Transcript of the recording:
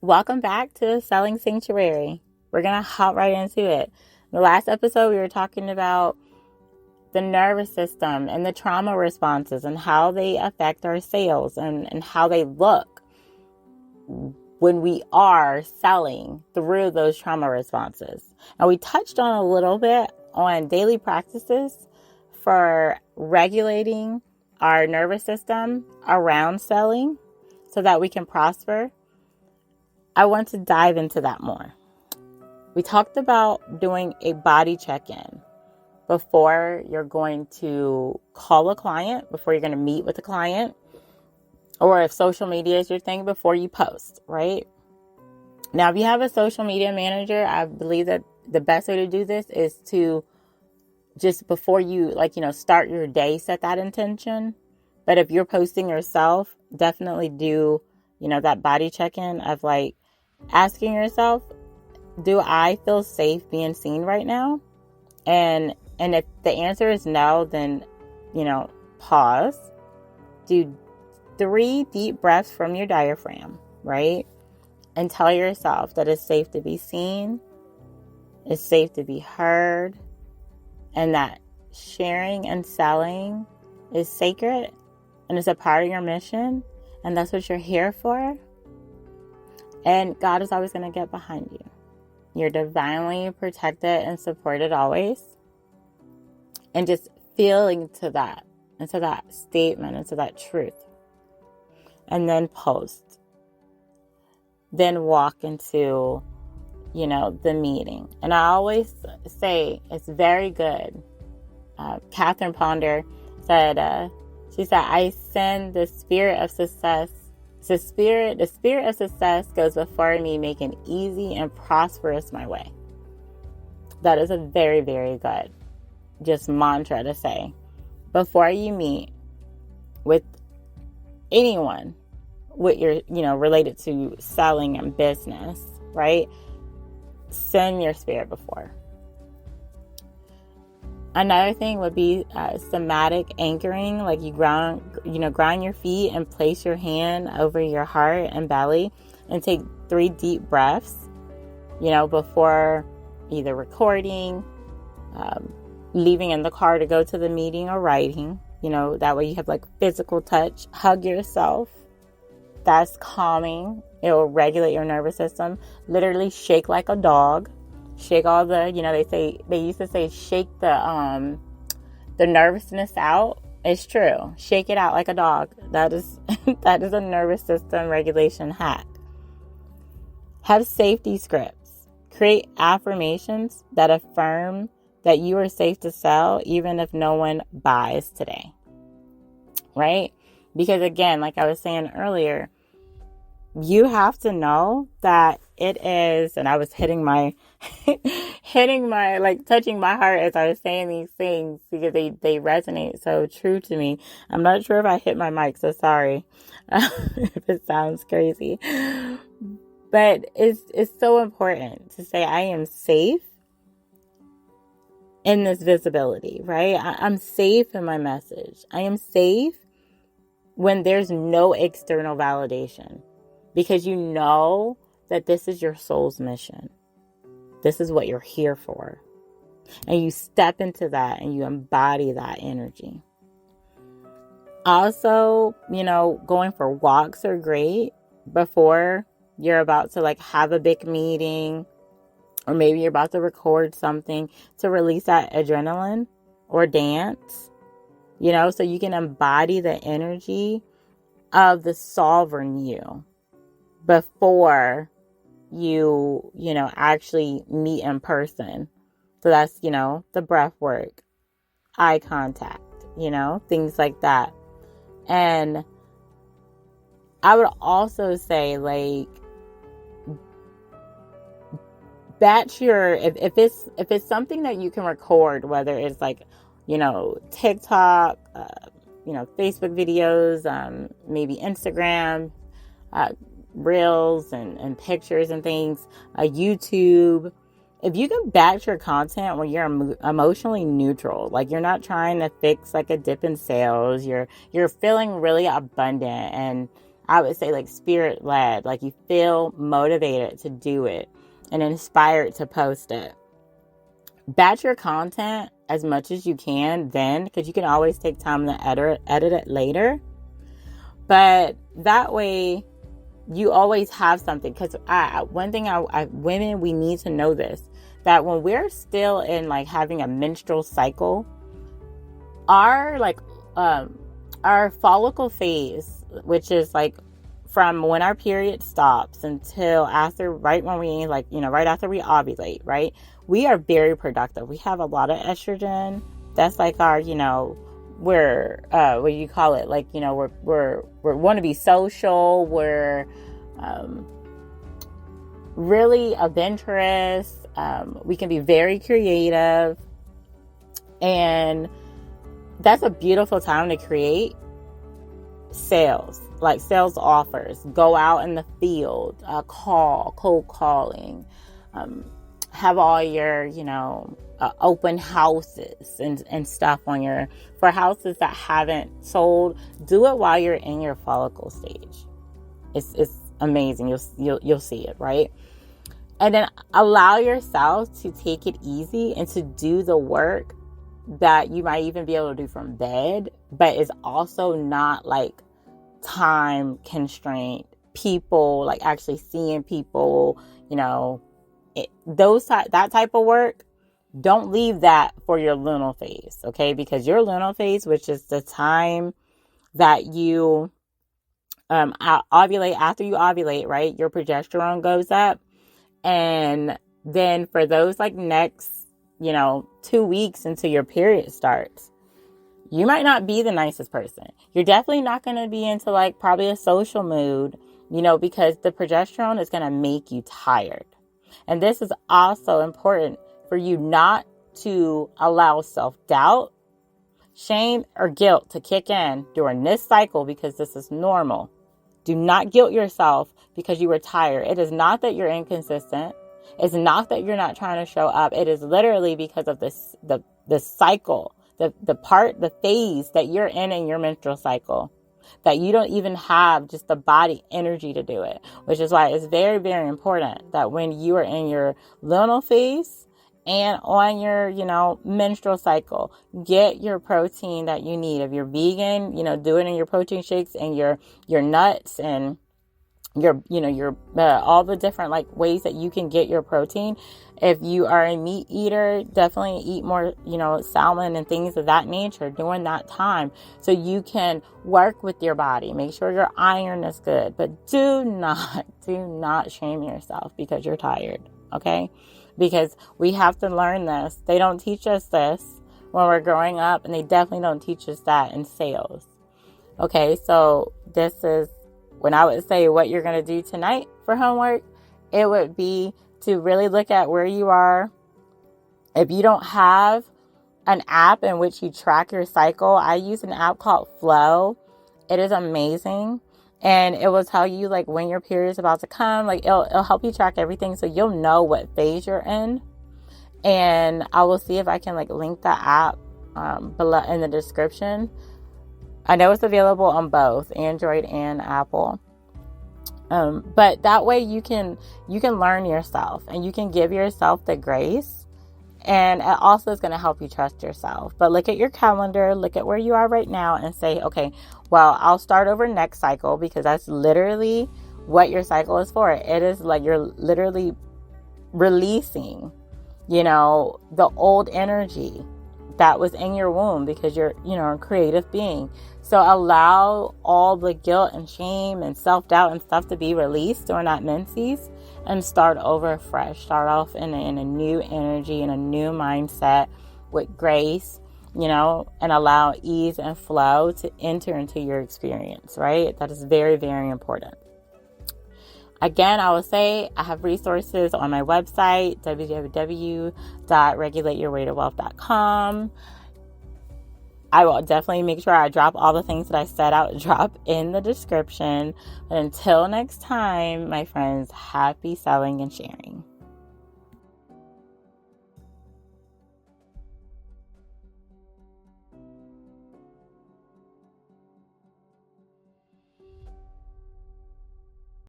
Welcome back to Selling Sanctuary. We're going to hop right into it. In the last episode, we were talking about the nervous system and the trauma responses and how they affect our sales and how they look when we are selling through those trauma responses. And we touched on a little bit on daily practices for regulating our nervous system around selling so that we can prosper. I want to dive into that more. We talked about doing a body check-in before you're going to call a client, before you're going to meet with a client, or if social media is your thing, before you post, right? Now, if you have a social media manager, I believe that the best way to do this is to just before you, start your day, set that intention. But if you're posting yourself, definitely do, that body check-in of asking yourself, do I feel safe being seen right now? And if the answer is no, then, pause. Do 3 deep breaths from your diaphragm, right? And tell yourself that it's safe to be seen, it's safe to be heard, and that sharing and selling is sacred and it's a part of your mission, and that's what you're here for. And God is always going to get behind you. You're divinely protected and supported always. And just feeling to that, into that statement, into that truth. And then post. Then walk into, the meeting. And I always say it's very good. Catherine Ponder said, she said, I send the spirit of success. The spirit of success goes before me, making easy and prosperous my way. That is a very, very good just mantra to say before you meet with anyone with your, related to selling and business, right? Send your spirit before. Another thing would be somatic anchoring, like you ground your feet and place your hand over your heart and belly and take 3 deep breaths, before either recording, leaving in the car to go to the meeting or writing, that way you have physical touch. Hug yourself. That's calming. It will regulate your nervous system. Literally shake like a dog. Shake all the, they used to say, shake the nervousness out. It's true. Shake it out like a dog. That is a nervous system regulation hack. Have safety scripts. Create affirmations that affirm that you are safe to sell, even if no one buys today. Right? Because again, like I was saying earlier, you have to know that it is, and I was touching my heart as I was saying these things because they resonate so true to me. I'm not sure if I hit my mic, so sorry if it sounds crazy. But it's so important to say I am safe in this visibility, right? I'm safe in my message. I am safe when there's no external validation. Because you know that this is your soul's mission. This is what you're here for. And you step into that and you embody that energy. Also, going for walks are great before you're about to have a big meeting. Or maybe you're about to record something to release that adrenaline or dance. So you can embody the energy of the sovereign you. Before you actually meet in person. So that's, the breath work, eye contact, things like that. And I would also say batch your, if it's something that you can record, whether it's TikTok, Facebook videos, maybe Instagram, reels and pictures and things, YouTube. If you can batch your content when you're emotionally neutral, you're not trying to fix a dip in sales, you're feeling really abundant and I would say like spirit led, like you feel motivated to do it and inspired to post it. Batch your content as much as you can then, because you can always take time to edit it later. But that way you always have something. Because one thing women, we need to know this, that when we're still in like having a menstrual cycle, our follicle phase, which is like from when our period stops until right after we ovulate, right? We are very productive. We have a lot of estrogen. That's like our, we're, what do you call it? Like, we want to be social. We're, really adventurous. We can be very creative, and that's a beautiful time to create sales offers. Go out in the field, cold calling, have all your, open houses and stuff for houses that haven't sold. Do it while you're in your follicle stage. It's amazing. You'll see it, right? And then allow yourself to take it easy and to do the work that you might even be able to do from bed, but it's also not like time constraint. People, like actually seeing people, that type of work, don't leave that for your luteal phase, okay? Because your luteal phase, which is the time that you ovulate, after you ovulate, right? Your progesterone goes up. And then for those like next, 2 weeks until your period starts, you might not be the nicest person. You're definitely not going to be into like probably a social mood, because the progesterone is going to make you tired. And this is also important for you not to allow self-doubt, shame, or guilt to kick in during this cycle, because this is normal. Do not guilt yourself because you were tired. It is not that you're inconsistent. It's not that you're not trying to show up. It is literally because of the cycle, the phase that you're in your menstrual cycle, that you don't even have just the body energy to do it, which is why it's very, very important that when you are in your luteal phase and on your, menstrual cycle, get your protein that you need. If you're vegan, do it in your protein shakes and your nuts and your all the different like ways that you can get your protein. If you are a meat eater, definitely eat more, salmon and things of that nature during that time, so you can work with your body. Make sure your iron is good, but do not shame yourself because you're tired. Okay. Because we have to learn this. They don't teach us this when we're growing up, and they definitely don't teach us that in sales. Okay, so this is when I would say what you're going to do tonight for homework. It would be to really look at where you are. If you don't have an app in which you track your cycle, I use an app called Flow. It is amazing. And it will tell you like when your period is about to come. Like it'll help you track everything, so you'll know what phase you're in. And I will see if I can like link that app below in the description. I know it's available on both Android and Apple. But that way you can learn yourself and you can give yourself the grace. And it also is going to help you trust yourself. But look at your calendar, look at where you are right now and say, okay, well, I'll start over next cycle, because that's literally what your cycle is for. It is like you're literally releasing, the old energy that was in your womb, because you're, a creative being. So allow all the guilt and shame and self-doubt and stuff to be released during that menses, and start over fresh. Start off in a new energy and a new mindset with grace, and allow ease and flow to enter into your experience, right? That is very, very important. Again, I will say I have resources on my website, www.regulateyourwaytowealth.com. I will definitely make sure I drop all the things that I set out to drop in the description. But until next time, my friends, happy selling and sharing.